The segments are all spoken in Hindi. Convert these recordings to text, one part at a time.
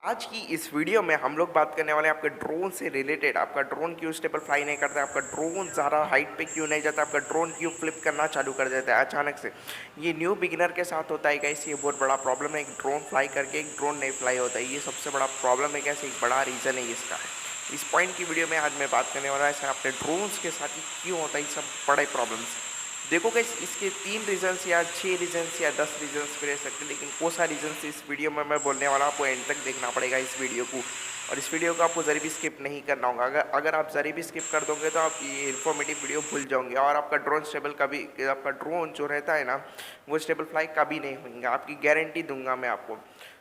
आज की इस वीडियो में हम लोग बात करने वाले हैं आपके ड्रोन से रिलेटेड। आपका ड्रोन क्यों स्टेबल फ्लाई नहीं करता है, आपका ड्रोन ज़्यादा हाइट पे क्यों नहीं जाता, आपका ड्रोन क्यों फ्लिप करना चालू कर देता है अचानक से। ये न्यू बिगिनर के साथ होता है गाइस, ये बहुत बड़ा प्रॉब्लम है। एक ड्रोन फ्लाई करके एक ड्रोन नहीं फ्लाई होता है, ये सबसे बड़ा प्रॉब्लम है गाइस, एक बड़ा रीज़न है इसका। इस पॉइंट की वीडियो में आज मैं बात करने वाला है ऐसा अपने ड्रोन्स के साथ ही क्यों होता है ये सब बड़े प्रॉब्लम्स। देखो गाइस, इसके 3 रीजंस या 6 रीजंस या 10 रीजंस भी रह सकते हैं, लेकिन कौन सा रीजंस इस वीडियो में मैं बोलने वाला हूं, आपको एंड तक देखना पड़ेगा इस वीडियो को। और इस वीडियो को आपको ज़रा भी स्किप नहीं करना होगा। अगर आप ज़रा भी स्किप कर दोगे तो आप ये इन्फॉर्मेटिव वीडियो भूल जाओगे और आपका ड्रोन स्टेबल कभी, आपका ड्रोन जो रहता है ना वो स्टेबल फ्लाई कभी नहीं होगा, आपकी गारंटी दूंगा मैं आपको।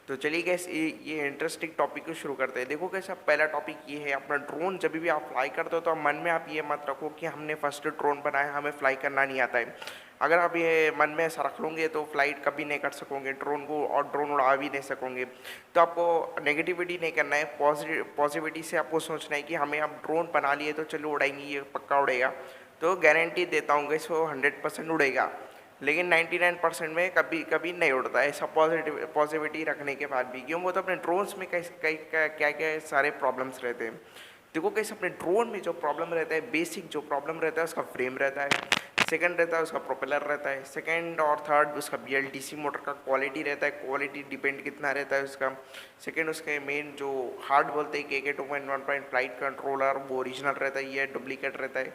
तो चलिए गैस, ये इंटरेस्टिंग टॉपिक को शुरू करते हैं। देखो कैसे, पहला टॉपिक ये है, अपना ड्रोन जब भी आप फ्लाई करते हो तो मन में आप ये मत रखो कि हमने फर्स्ट ड्रोन बनाया, हमें फ्लाई करना नहीं आता है। अगर आप ये मन में ऐसा रख लोगे तो फ्लाइट कभी नहीं कर सकोगे ड्रोन को, और ड्रोन उड़ा भी नहीं सकोगे। तो आपको नेगेटिविटी नहीं करना है, पॉजिटिविटी से आपको सोचना है कि हमें अब ड्रोन बना लिए तो चलो उड़ाएंगे, ये पक्का उड़ेगा। तो गारंटी देता हूँ इसको 100% उड़ेगा, लेकिन 99% में कभी कभी नहीं उड़ता है, ऐसा पॉजिटिविटी रखने के बाद भी। क्यों? वो तो अपने ड्रोन्स में कई कई क्या क्या सारे प्रॉब्लम्स रहते हैं। देखो कैसे, अपने ड्रोन में जो प्रॉब्लम रहता है, बेसिक जो प्रॉब्लम रहता है उसका फ्रेम रहता है, सेकंड रहता है उसका प्रोपेलर रहता है, सेकंड और थर्ड उसका BLDC मोटर का क्वालिटी रहता है, क्वालिटी डिपेंड कितना रहता है उसका। सेकंड उसके मेन जो हार्ड बोलते हैं KK 2.1 फ्लाइट कंट्रोलर, वो ओरिजिनल रहता है, ये डुप्लीकेट रहता है,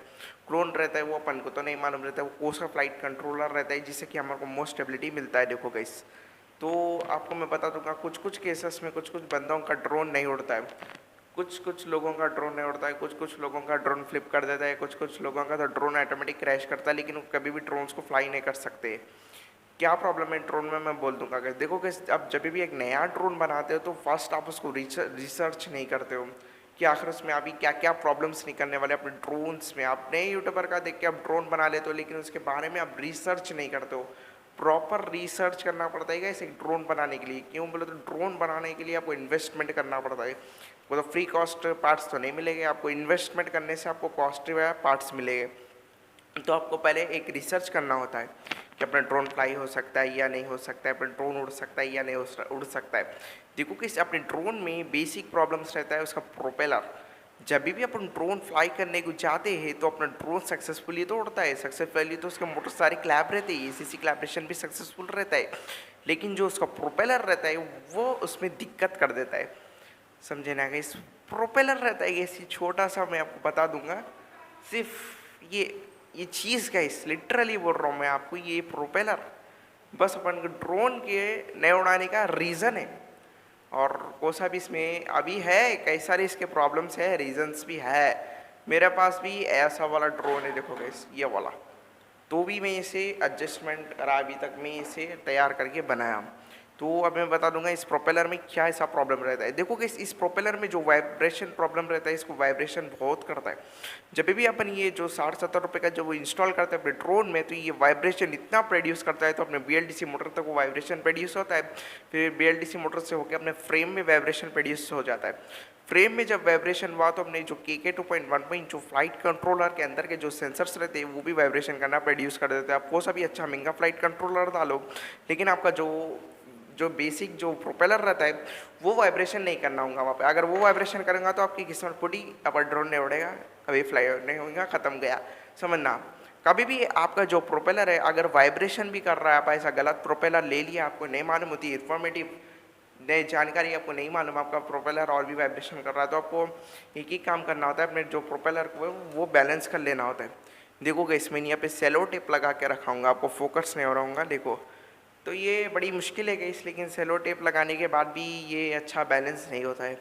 क्लोन रहता है, वो अपन को तो नहीं मालूम रहता है। वो कौन सा फ्लाइट कंट्रोलर रहता है जिससे कि हमारे को मोस्ट स्टेबिलिटी मिलता है। देखो गाइस, तो आपको मैं बता दूंगा, कुछ कुछ केसेस में कुछ कुछ बंदों का ड्रोन नहीं उड़ता है, कुछ कुछ लोगों का ड्रोन नहीं उड़ता है, कुछ कुछ लोगों का ड्रोन फ्लिप कर देता है, कुछ कुछ लोगों का तो ड्रोन ऑटोमेटिक क्रैश करता है, लेकिन वो कभी भी ड्रोन्स को फ्लाई नहीं कर सकते। क्या प्रॉब्लम है ड्रोन में, मैं बोल दूंगा। देखो कि अब जब भी एक नया ड्रोन बनाते हो तो फर्स्ट आप उसको रिसर्च नहीं करते हो कि आखिर उसमें अभी क्या क्या प्रॉब्लम्स निकलने वाले अपने ड्रोन्स में। आप नए यूट्यूबर का देख के आप ड्रोन बना लेते हो, लेकिन उसके बारे में आप रिसर्च नहीं करते हो। प्रॉपर रिसर्च करना पड़ता है इसे ड्रोन बनाने के लिए। क्यों बोले तो ड्रोन बनाने के लिए आपको इन्वेस्टमेंट करना पड़ता है। वो तो फ्री कॉस्ट पार्ट्स तो नहीं मिलेंगे आपको, इन्वेस्टमेंट करने से आपको कॉस्टली पार्ट्स मिलेंगे। तो आपको पहले एक रिसर्च करना होता है कि अपना ड्रोन फ्लाई हो सकता है या नहीं हो सकता है, अपना ड्रोन उड़ सकता है या नहीं उड़ सकता है। देखो कि अपने ड्रोन में बेसिक प्रॉब्लम्स रहता है उसका प्रोपेलर। जब भी अपन ड्रोन फ्लाई करने को जाते हैं तो अपना ड्रोन सक्सेसफुली तो उड़ता है, सक्सेसफुली तो उसके मोटर सारे क्लैप रहते हैं, ACC क्लैब्रेशन भी सक्सेसफुल रहता है, लेकिन जो उसका प्रोपेलर रहता है वो उसमें दिक्कत कर देता है। समझे ना? इस प्रोपेलर रहता है ये छोटा सा, मैं आपको बता दूंगा, सिर्फ ये चीज़ का इस लिटरली बोल रहा हूँ मैं आपको, ये प्रोपेलर बस अपन ड्रोन के नए उड़ाने का रीज़न है। और कोसा भी इसमें अभी है, कई सारे इसके प्रॉब्लम्स है, रीजंस भी है। मेरे पास भी ऐसा वाला ड्रोन है, देखो गाइस ये वाला, तो भी मैं इसे एडजस्टमेंट करा, अभी तक मैं इसे तैयार करके बनाया। तो अब मैं बता दूंगा इस प्रोपेलर में क्या ऐसा प्रॉब्लम रहता है। देखो कि इस प्रोपेलर में जो वाइब्रेशन प्रॉब्लम रहता है, इसको वाइब्रेशन बहुत करता है। जब भी अपन ये जो 60-70 रुपये का जो इंस्टॉल करते हैं अपने ड्रोन में, तो ये वाइब्रेशन इतना प्रोड्यूस करता है, तो अपने BLDC मोटर तक वो वाइब्रेशन प्रोड्यूस होता है, फिर BLDC मोटर से होकर अपने फ्रेम में वाइब्रेशन प्रोड्यूस हो जाता है। फ्रेम में जब वाइब्रेशन हुआ तो अपने जो KK 2.1 जो फ्लाइट कंट्रोलर के अंदर के जो सेंसर्स रहते हैं वो भी वाइब्रेशन करना प्रोड्यूस कर देते हैं। आपको सभी अच्छा महंगा फ्लाइट कंट्रोलर डालो, लेकिन आपका जो जो बेसिक जो प्रोपेलर रहता है वो वाइब्रेशन नहीं करना होगा वहाँ पे। अगर वो वाइब्रेशन करेंगे तो आपकी किस्मत फूटी, अब ड्रोन नहीं उड़ेगा, कभी फ्लाई नहीं होगा, ख़त्म गया, समझना। कभी भी आपका जो प्रोपेलर है अगर वाइब्रेशन भी कर रहा है, आप ऐसा गलत प्रोपेलर ले लिया, आपको नहीं मालूम होती इन्फॉर्मेटिव नई जानकारी, आपको नहीं मालूम आपका प्रोपेलर और भी वाइब्रेशन कर रहा है, तो आपको एक ही काम करना होता है, अपने जो प्रोपेलर को वो बैलेंस कर लेना होता है। देखो कि इसमें यहाँ पे सेलो टेप लगा के रखाऊंगा, आपको फोकस नहीं हो रहा होगा, देखो। तो ये बड़ी मुश्किल है गई, लेकिन सेलो टेप लगाने के बाद भी ये अच्छा बैलेंस नहीं होता है।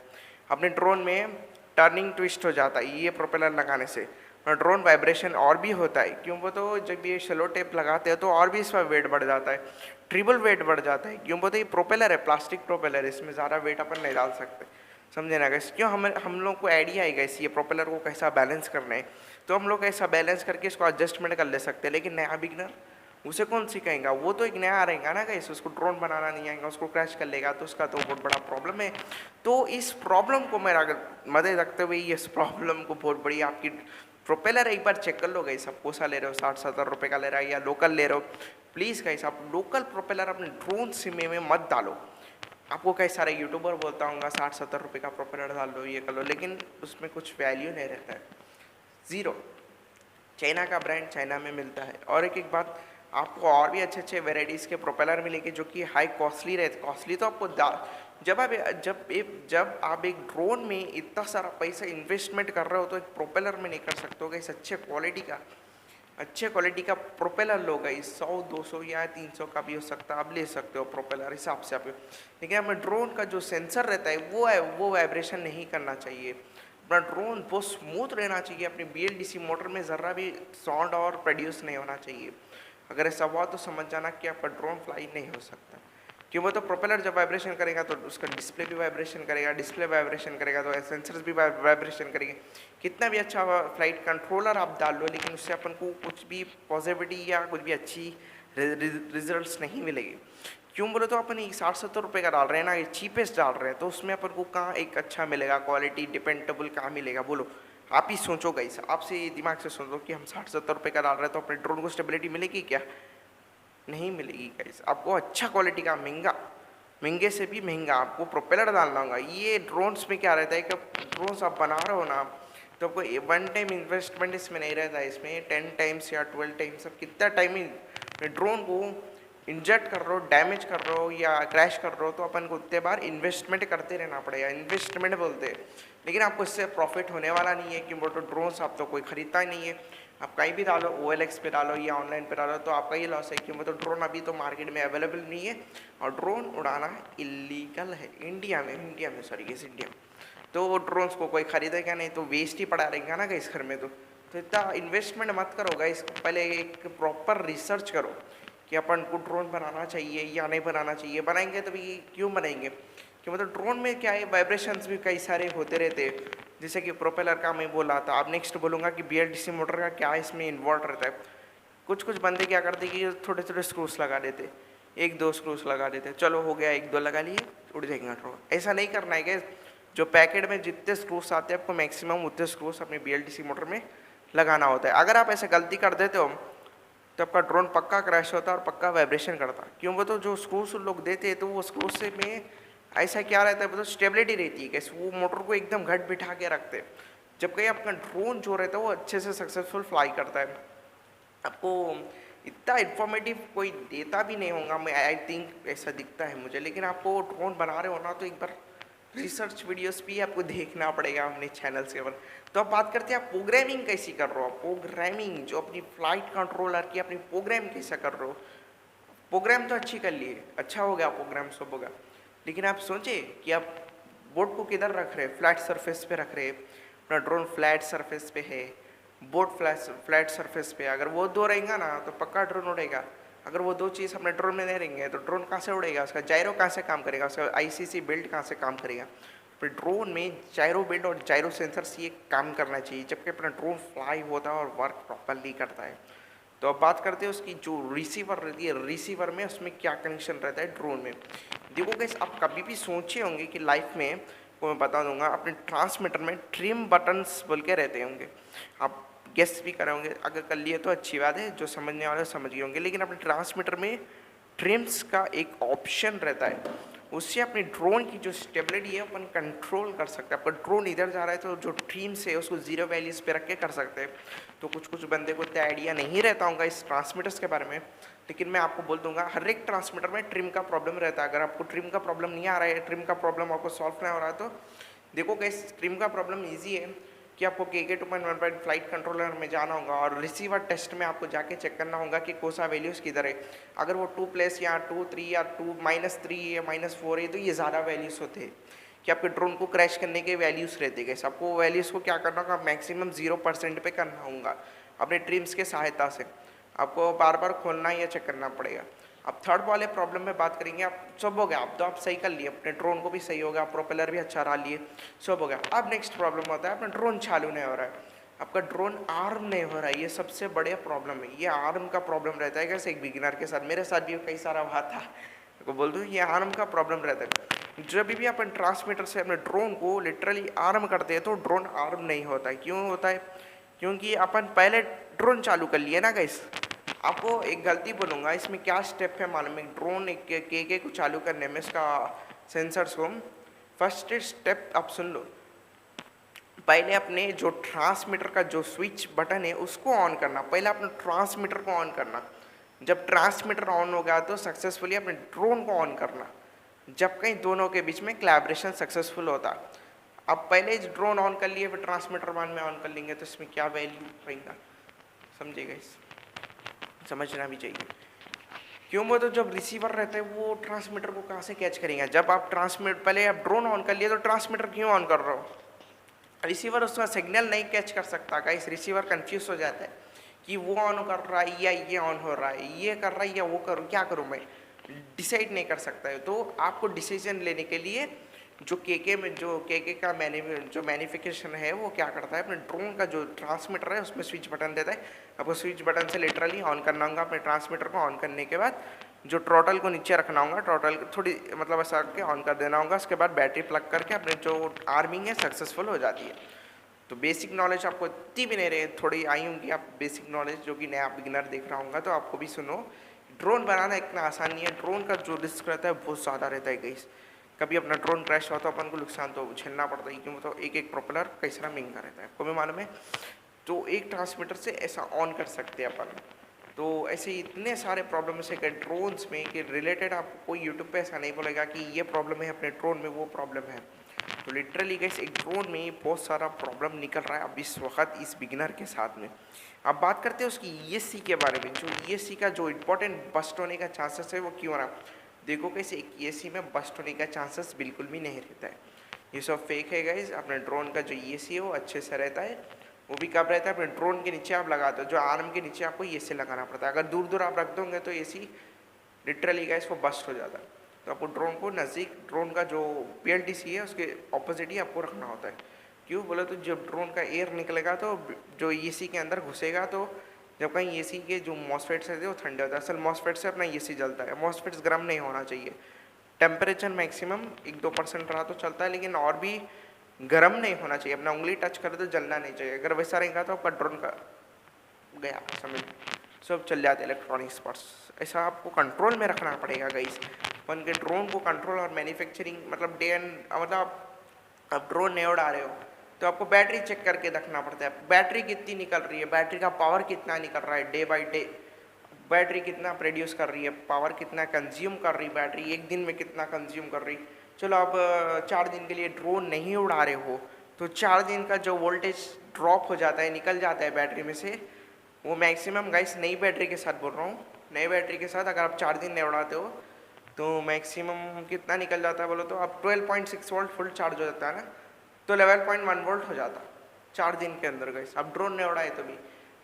अपने ड्रोन में टर्निंग ट्विस्ट हो जाता है ये प्रोपेलर लगाने से, और ड्रोन वाइब्रेशन और भी होता है। क्यों? वो तो जब ये सेलो टेप लगाते हैं तो और भी इसका वेट बढ़ जाता है, ट्रिपल वेट बढ़ जाता है। क्यों? बोलते ये प्रोपेलर है, प्लास्टिक प्रोपेलर है, इसमें ज़्यादा वेट अपन नहीं डाल सकते, समझे ना गैस। क्यों? हम लोग को आइडिया है गैस ये प्रोपेलर को कैसा बैलेंस करना है, तो हम लोग ऐसा बैलेंस करके इसको एडजस्टमेंट कर ले सकते हैं। लेकिन नया बिगनर उसे कौन सिखाएगा? वो तो एक नया रहेगा ना गैस, उसको ड्रोन बनाना नहीं आएगा, उसको क्रैश कर लेगा, तो उसका तो बहुत बड़ा प्रॉब्लम है। तो इस प्रॉब्लम को मेरा अगर मदद रखते हुए इस प्रॉब्लम को बहुत बड़ी, आपकी प्रोपेलर एक बार चेक कर लो गई, सब कोसा ले रहे हो, 60-70 रुपये का ले रहा है या लोकल ले रहे हो, प्लीज़ गाइस आप लोकल प्रोपेलर अपने ड्रोन सिम में मत डालो। आपको कई सारे यूट्यूबर बोलता हूँ 60-70 रुपये का प्रोपेलर डाल लो, ये कर लो, लेकिन उसमें कुछ वैल्यू नहीं रहता है, ज़ीरो। चाइना का ब्रांड चाइना में मिलता है। और एक एक बात, आपको और भी अच्छे अच्छे वेराइटीज़ के प्रोपेलर मिलेंगे जो कि हाई कॉस्टली रहते। कॉस्टली तो आपको जब आप एक ड्रोन में इतना सारा पैसा इन्वेस्टमेंट कर रहे हो तो एक प्रोपेलर में नहीं कर सकते हो। इस अच्छे क्वालिटी का प्रोपेलर लो गई, 100-200 या 300 का भी हो सकता है, आप ले सकते हो प्रोपेलर हिसाब से आप। लेकिन हमें ड्रोन का जो सेंसर रहता है वो वाइब्रेशन नहीं करना चाहिए। अपना ड्रोन बहुत स्मूथ रहना चाहिए। अपनी BLDC मोटर में ज़रा भी साउंड और प्रोड्यूस नहीं होना चाहिए। अगर ऐसा हुआ तो समझ जाना कि आपका ड्रोन फ्लाई नहीं हो सकता। क्यों? वो तो प्रोपेलर जब वाइब्रेशन करेगा तो उसका डिस्प्ले भी वाइब्रेशन करेगा, डिस्प्ले वाइब्रेशन करेगा तो सेंसर्स भी वाइब्रेशन करेंगे। कितना भी अच्छा फ्लाइट कंट्रोलर आप डाल लो, लेकिन उससे अपन को कुछ भी पॉजिटिविटी या कुछ भी अच्छी रिजल्ट्स नहीं मिलेगी। क्यों बोले तो अपन 60-70 रुपये का डाल रहे हैं ना, ये चीपेस्ट डाल रहे हैं, तो उसमें अपन को कहाँ एक अच्छा मिलेगा, क्वालिटी डिपेंडेबल कहाँ मिलेगा बोलो? आप ही सोचो गाइस, आपसे दिमाग से सोचो कि हम 60-70 रुपये का डाल रहे हैं तो अपने ड्रोन को स्टेबिलिटी मिलेगी क्या? नहीं मिलेगी गाइस। आपको अच्छा क्वालिटी का महंगे से भी महंगा आपको प्रोपेलर डालना होगा। ये ड्रोन्स में क्या रहता है कि ड्रोन्स आप बना रहे हो ना, तो आपको वन टाइम इन्वेस्टमेंट इसमें नहीं रहता है, इसमें 10 टाइम्स या 12 टाइम्स, अब कितना टाइम ड्रोन को इंजेक्ट कर रहे हो, डैमेज कर रहे हो या क्रैश कर रहे हो, तो अपन को उतने बार इन्वेस्टमेंट करते रहना पड़ेगा। इन्वेस्टमेंट बोलते हैं, लेकिन आपको इससे प्रॉफिट होने वाला नहीं है, क्योंकि तो ड्रोन्स आप तो कोई खरीदता ही नहीं है। आप कहीं भी डालो, OLX पे डालो या ऑनलाइन पे डालो, तो आपका ये लॉस है, क्योंकि तो ड्रोन अभी तो मार्केट में अवेलेबल नहीं है और ड्रोन उड़ाना इलीगल है इंडिया में सॉरी इस इंडिया में। तो ड्रोन्स को कोई खरीदेगा नहीं, तो वेस्ट ही पड़ा रहेगा ना इस घर में। तो इतना इन्वेस्टमेंट मत करो गाइस, पहले एक प्रॉपर रिसर्च करो कि अपन को ड्रोन बनाना चाहिए या नहीं बनाना चाहिए। बनाएंगे तो भी क्यों बनाएंगे? कि मतलब ड्रोन में क्या है, वाइब्रेशंस भी कई सारे होते रहते हैं, जैसे कि प्रोपेलर का मैं बोला था। अब नेक्स्ट बोलूँगा कि BLDC मोटर का क्या इसमें इन्वॉल्व रहता है। कुछ बंदे क्या करते कि थोड़े छोटे स्क्रूस लगा देते, 1-2 स्क्रूस लगा देते, चलो हो गया, 1-2 लगा लिए, उड़ जाएगा ड्रोन। ऐसा नहीं करना है कि जो पैकेट में जितने स्क्रूस आते हैं आपको मैक्सिमम उतने स्क्रूस अपनी BLDC मोटर में लगाना होता है। अगर आप ऐसे गलती कर देते हो तो आपका ड्रोन पक्का क्रैश होता है और पक्का वाइब्रेशन करता है। क्यों? वो तो जो स्क्रूस लोग देते हैं तो वो स्क्रूस से में ऐसा क्या रहता है, वो तो स्टेबिलिटी रहती है कि वो मोटर को एकदम घट बिठा के रखते हैं, जबकि आपका ड्रोन जो रहता है वो अच्छे से सक्सेसफुल फ्लाई करता है। आपको इतना इन्फॉर्मेटिव कोई देता भी नहीं होगा, मैं आई थिंक ऐसा दिखता है मुझे। लेकिन आपको ड्रोन बना रहे हो ना, तो एक बार रिसर्च वीडियोस भी आपको देखना पड़ेगा अपने चैनल के ऊपर। तो अब बात करते हैं आप प्रोग्रामिंग कैसी कर रहे हो। प्रोग्रामिंग जो अपनी फ्लाइट कंट्रोलर की अपनी प्रोग्राम कैसा कर रहे हो। प्रोग्राम तो अच्छी कर लिए, अच्छा हो गया, प्रोग्राम सब होगा, लेकिन आप सोचे कि आप बोर्ड को किधर रख रहे हैं? फ्लैट सरफेस पे रख रहे हैं। अपना ड्रोन फ्लैट सरफेस पे है, बोर्ड फ्लैट सरफेस पे। अगर वो दो रहेगा ना तो पक्का ड्रोन उड़ेगा। अगर वो दो चीज़ अपने ड्रोन में नहीं रहेंगे तो ड्रोन कहाँ से उड़ेगा? उसका जायरो कहाँ से काम करेगा? उसका ICC बिल्ड कहाँ से काम करेगा? फिर ड्रोन में जायरो बिल्ड और जायरो सेंसर्स ये काम करना चाहिए, जबकि अपना ड्रोन फ्लाई होता है और वर्क प्रॉपरली करता है। तो अब बात करते हैं उसकी जो रिसीवर रहती है, रिसीवर में उसमें क्या कनेक्शन रहता है ड्रोन में। देखो गाइस, आप कभी भी सोचे होंगे कि लाइफ में, को मैं बता दूंगा, अपने ट्रांसमीटर में ट्रिम बटन्स बोल के रहते होंगे। आप गेस भी करे होंगे, अगर कर लिए तो अच्छी बात है, जो समझने वाले समझ गए होंगे। लेकिन अपने ट्रांसमीटर में ट्रिम्स का एक ऑप्शन रहता है, उससे अपनी ड्रोन की जो स्टेबिलिटी है अपन कंट्रोल कर सकते हैं। आपका ड्रोन इधर जा रहा है तो जो ट्रिम्स है उसको 0 वैल्यूज़ पे रख के कर सकते हैं। तो कुछ बंदे को इतना आइडिया नहीं रहता होगा इस ट्रांसमीटर्स के बारे में, लेकिन मैं आपको बोल दूंगा हर एक ट्रांसमीटर में ट्रिम का प्रॉब्लम रहता है। अगर आपको ट्रिम का प्रॉब्लम नहीं आ रहा है, ट्रिम का प्रॉब्लम आपको सॉल्व नहीं हो रहा है, तो देखो गाइस, ट्रिम का प्रॉब्लम ईजी है कि आपको KK 2.1 फ्लाइट कंट्रोलर में जाना होगा और रिसीवर टेस्ट में आपको जाके चेक करना होगा कि कौन सा वैल्यूज़ किधर है। अगर वो 2+ या 2-3 या 2-3 या -4 है तो ये ज़्यादा वैल्यूज़ होते हैं कि आपके ड्रोन को क्रैश करने के वैल्यूज़ रहते हैं। आपको वैल्यूज़ को क्या करना होगा, मैक्सिमम 0% पे करना होगा अपने ट्रिम्स के सहायता से। आपको बार बार खोलना या चेक करना पड़ेगा। अब थर्ड वाले प्रॉब्लम में बात करेंगे। आप सब हो गया, आप तो आप सही कर लिए, अपने ड्रोन को भी सही हो गया, प्रोपेलर भी अच्छा रहा लिए, सब हो गया। अब नेक्स्ट प्रॉब्लम होता है अपना ड्रोन चालू नहीं हो रहा है, आपका ड्रोन आर्म नहीं हो रहा है। ये सबसे बड़े प्रॉब्लम है, ये आर्म का प्रॉब्लम रहता है। कैसे एक बिगिनर के साथ, मेरे साथ भी कई सारा हुआ था, को बोल दूँ ये आर्म का प्रॉब्लम रहता है। जब भी अपन ट्रांसमीटर से अपने ड्रोन को लिटरली आर्म करते हैं तो ड्रोन आर्म नहीं होता है। क्यों होता है? क्योंकि अपन पहले ड्रोन चालू कर लिए ना गाइस। आपको एक गलती बोलूँगा, इसमें क्या स्टेप है मालूम है? ड्रोन KK को चालू करने में इसका सेंसर्स को, फर्स्ट स्टेप आप सुन लो। पहले अपने जो ट्रांसमीटर का जो स्विच बटन है उसको ऑन करना, पहले अपने ट्रांसमीटर को ऑन करना। जब ट्रांसमीटर ऑन हो गया तो सक्सेसफुली अपने ड्रोन को ऑन करना, जब कहीं दोनों के बीच में कोलैबोरेशन सक्सेसफुल होता। अब पहले ड्रोन ऑन कर लिए फिर ट्रांसमीटर बाद में ऑन कर लेंगे तो इसमें क्या वैल्यू रहेगा, समझिएगा, इस समझना भी चाहिए। क्यों बोलो, तो जब रिसीवर रहता है वो ट्रांसमीटर को कहाँ से कैच करेंगे। जब आप ट्रांसमीटर पहले आप ड्रोन ऑन कर लिए तो ट्रांसमीटर क्यों ऑन कर रहे हो, रिसीवर उसका सिग्नल नहीं कैच कर सकता। गाइस रिसीवर कंफ्यूज हो जाता है कि वो ऑन कर रहा है या ये ऑन हो रहा है, ये कर रहा है या वो करूँ, क्या करूँ मैं, डिसाइड नहीं कर सकता है। तो आपको डिसीजन लेने के लिए जो केके का जो मैनिफिकेशन है वो क्या करता है, अपने ड्रोन का जो ट्रांसमीटर है उसमें स्विच बटन देता है। आपको स्विच बटन से लिटरली ऑन करना होगा अपने ट्रांसमीटर को। ऑन करने के बाद जो टोटल को नीचे रखना होगा, टोटल थोड़ी मतलब ऐसा करके ऑन कर देना होगा। उसके बाद बैटरी प्लग करके अपने जो आर्मिंग है सक्सेसफुल हो जाती है। तो बेसिक नॉलेज आपको इतनी भी नहीं रही, थोड़ी आई होंगी आप बेसिक नॉलेज, जो कि नया बिगिनर देख रहा होगा तो आपको भी सुनो। ड्रोन बनाना इतना आसान नहीं है, ड्रोन का जो रिस्क रहता है बहुत ज़्यादा रहता है गाइस। कभी अपना ड्रोन क्रैश हुआ तो अपन को नुकसान तो झेलना पड़ता है, क्यों तो एक प्रोपेलर कई सारा महंगा रहता है, आपको भी मालूम है। तो एक ट्रांसमीटर से ऐसा ऑन कर सकते हैं अपन। तो ऐसे इतने सारे प्रॉब्लम्स है कि ड्रोन्स में कि रिलेटेड आपको कोई यूट्यूब पे ऐसा नहीं बोलेगा कि ये प्रॉब्लम है अपने ड्रोन में, वो प्रॉब्लम है। तो लिटरली गाइस एक ड्रोन में बहुत सारा प्रॉब्लम निकल रहा है अब इस वक्त इस बिगिनर के साथ में। अब बात करते हैं उसकी ईएससी के बारे में। जो ईएससी का जो इम्पोर्टेंट बस्ट होने का चांसेस है वो क्यों रहा, देखो कैसे एक ईएससी में बस्ट होने का चांसेस बिल्कुल भी नहीं रहता है, ये सब फेक है गाइस। अपने ड्रोन का जो ईएससी है वो अच्छे से रहता है। वो भी कब रहता है, अपने ड्रोन के नीचे आप लगाते हो, जो आर्म के नीचे आपको ईएससी लगाना पड़ता है। अगर दूर दूर आप रख दोगे तो ईएससी लिटरली गाइस वो बस्ट हो जाता है। तो आपको ड्रोन को नज़दीक, ड्रोन का जो पीएलटीसी है उसके ऑपोजिट ही आपको रखना होता है। क्यों बोले तो जब ड्रोन का एयर निकलेगा तो जो ईएससी के अंदर घुसेगा, तो जब कहीं ईएससी के जो मॉसफेट्स रहते हैं वो ठंडे होता है। असल मॉसफेट से अपना ईएससी जलता है, मॉसफेट्स गर्म नहीं होना चाहिए। टेम्परेचर मैक्सिमम 1-2% रहा तो चलता है, लेकिन और भी गर्म नहीं होना चाहिए। अपना उंगली टच करे तो जलना नहीं चाहिए। अगर वैसा रहेगा तो आपका ड्रोन का गया, समझ सब चल जाते इलेक्ट्रॉनिक्स पार्ट्स। ऐसा आपको कंट्रोल में रखना पड़ेगा गाइस। अपन के ड्रोन को कंट्रोल और मैन्युफैक्चरिंग मतलब डे एंड मतलब आप ड्रोन नहीं उड़ा रहे हो तो आपको बैटरी चेक करके रखना पड़ता है। बैटरी कितनी निकल रही है, बैटरी का पावर कितना निकल रहा है डे बाई डे, बैटरी कितना प्रोड्यूस कर रही है, पावर कितना कंज्यूम कर रही है बैटरी, एक दिन में कितना कंज्यूम कर रही। चलो आप 4 दिन के लिए ड्रोन नहीं उड़ा रहे हो तो 4 दिन का जो वोल्टेज ड्रॉप हो जाता है, निकल जाता है बैटरी में से, वो मैक्सिमम गाइस नई बैटरी के साथ बोल रहा हूँ, नई बैटरी के साथ अगर आप 4 दिन नहीं उड़ाते हो तो मैक्सिमम कितना निकल जाता है बोलो तो आप 12.6 वोल्ट फुल चार्ज हो जाता है ना, तो 11.1 वोल्ट हो जाता 4 दिन के अंदर गाइस। आप ड्रोन नहीं उड़ाए तो भी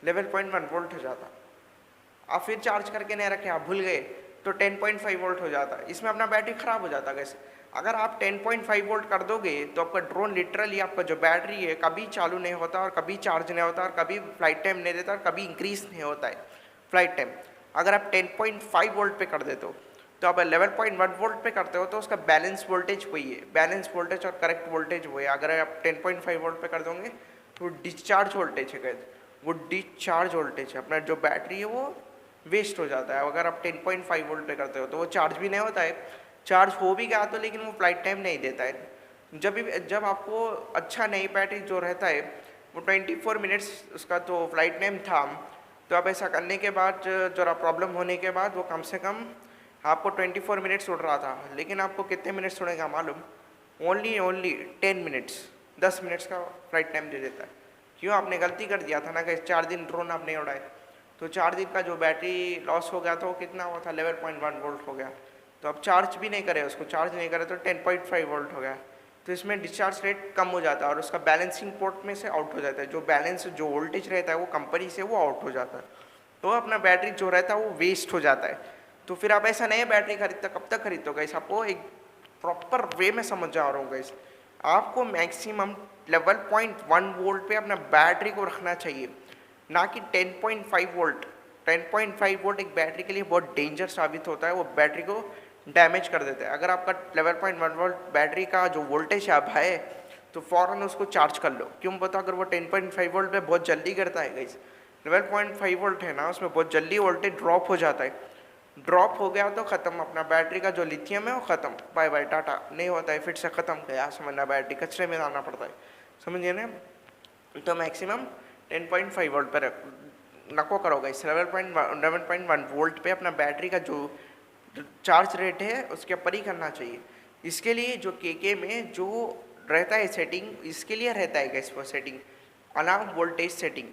11.1 वोल्ट हो जाता। आप फिर चार्ज करके नहीं रखे, आप भूल गए तो 10.5 वोल्ट हो जाता। इसमें अपना बैटरी ख़राब हो जाता गाइस। अगर आप 10.5 वोल्ट कर दोगे तो आपका ड्रोन लिटरली आपका जो बैटरी है कभी चालू नहीं होता और कभी चार्ज नहीं होता और कभी फ्लाइट टाइम नहीं देता और कभी इंक्रीज नहीं होता है फ्लाइट टाइम। अगर आप 10.5 वोल्ट पे कर देते हो तो आप 11.1 वोल्ट पे करते हो तो उसका बैलेंस वोल्टेज वही है, बैलेंस वोल्टेज और करेक्ट वोल्टेज वही है। अगर आप 10.5 वोल्ट पे कर दोगे तो डिस्चार्ज वोल्टेज है, वो डिस्चार्ज वोल्टेज है, अपना जो बैटरी है वो वेस्ट हो जाता है। अगर आप 10.5 वोल्ट पे करते हो तो वो चार्ज भी नहीं होता है, चार्ज हो भी गया तो लेकिन वो फ्लाइट टाइम नहीं देता है। जब आपको अच्छा नई बैटरी जो रहता है वो 24 मिनट्स उसका तो फ्लाइट टाइम था, तो आप ऐसा करने के बाद जरा प्रॉब्लम होने के बाद वो कम से कम आपको 24 मिनट्स उड़ रहा था, लेकिन आपको कितने मिनट्स उड़ेगा मालूम, ओनली 10 मिनट्स, 10 मिनट्स का फ्लाइट टाइम दे देता है। क्यों, आपने गलती कर दिया था ना कि 4 दिन ड्रोन आप नहीं उड़ाए, तो 4 दिन का जो बैटरी लॉस हो गया था वो कितना हुआ था 11.1 वोल्ट हो गया। तो अब चार्ज भी नहीं करे, उसको चार्ज नहीं करे तो 10.5 वोल्ट हो गया, तो इसमें डिस्चार्ज रेट कम हो जाता है और उसका बैलेंसिंग पोर्ट में से आउट हो जाता है। जो बैलेंस जो वोल्टेज रहता है वो कंपनी से वो आउट हो जाता है, तो अपना बैटरी जो रहता है वो वेस्ट हो जाता है। तो फिर आप ऐसा नहीं बैटरी खरीदते, कब तक खरीदते हो गाइस, आपको एक प्रॉपर वे में समझ जा रहा हूँ गाइस। आपको मैक्सिमम 11.1 वोल्ट पे अपना बैटरी को रखना चाहिए, ना कि 10.5 वोल्ट। 10.5 वोल्ट एक बैटरी के लिए बहुत डेंजर साबित होता है, वो बैटरी को डैमेज कर देता है। अगर आपका 11.1 वोल्ट बैटरी का जो वोल्टेज आप है तो फ़ौरन उसको चार्ज कर लो। क्यों बता, अगर वो 10.5 वोल्ट पे बहुत जल्दी करता है गाइस, 12.5 वोल्ट है ना उसमें बहुत जल्दी वोल्टेज ड्रॉप हो जाता है। ड्रॉप हो गया तो ख़त्म, अपना बैटरी का जो लिथियम है वो ख़त्म, बाय बाय टाटा, नहीं होता है फिर से ख़त्म, गया समझना, बैटरी कचरे में डालना पड़ता है, समझिए ना। तो मैक्सिमम 10.5 वोल्ट पर नको करोगे, 11.1 वोल्ट पे अपना बैटरी का जो चार्ज रेट है उसके ऊपर ही करना चाहिए। इसके लिए जो केके में जो रहता है सेटिंग, इसके लिए रहता है गैस वो setting, alarm voltage setting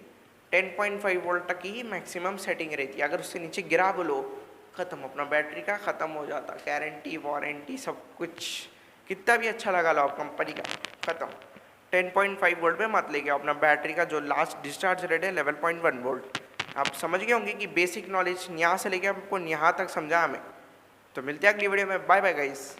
10.5 volt तक ही मैक्सिमम सेटिंग रहती है। अगर उससे नीचे गिरा बोलो ख़त्म, अपना बैटरी का ख़त्म हो जाता, गारंटी वारंटी सब कुछ, कितना भी अच्छा लगा लो आप कंपनी का, ख़त्म। 10.5 वोल्ट पे मत लेके आओ, अपना बैटरी का जो लास्ट डिस्चार्ज रेट है 11.1 वोल्ट। आप समझ गए होंगे कि बेसिक नॉलेज यहाँ से लेके आपको यहाँ तक समझा हमें। तो मिलते हैं अगली वीडियो में, बाय बाय गाइस।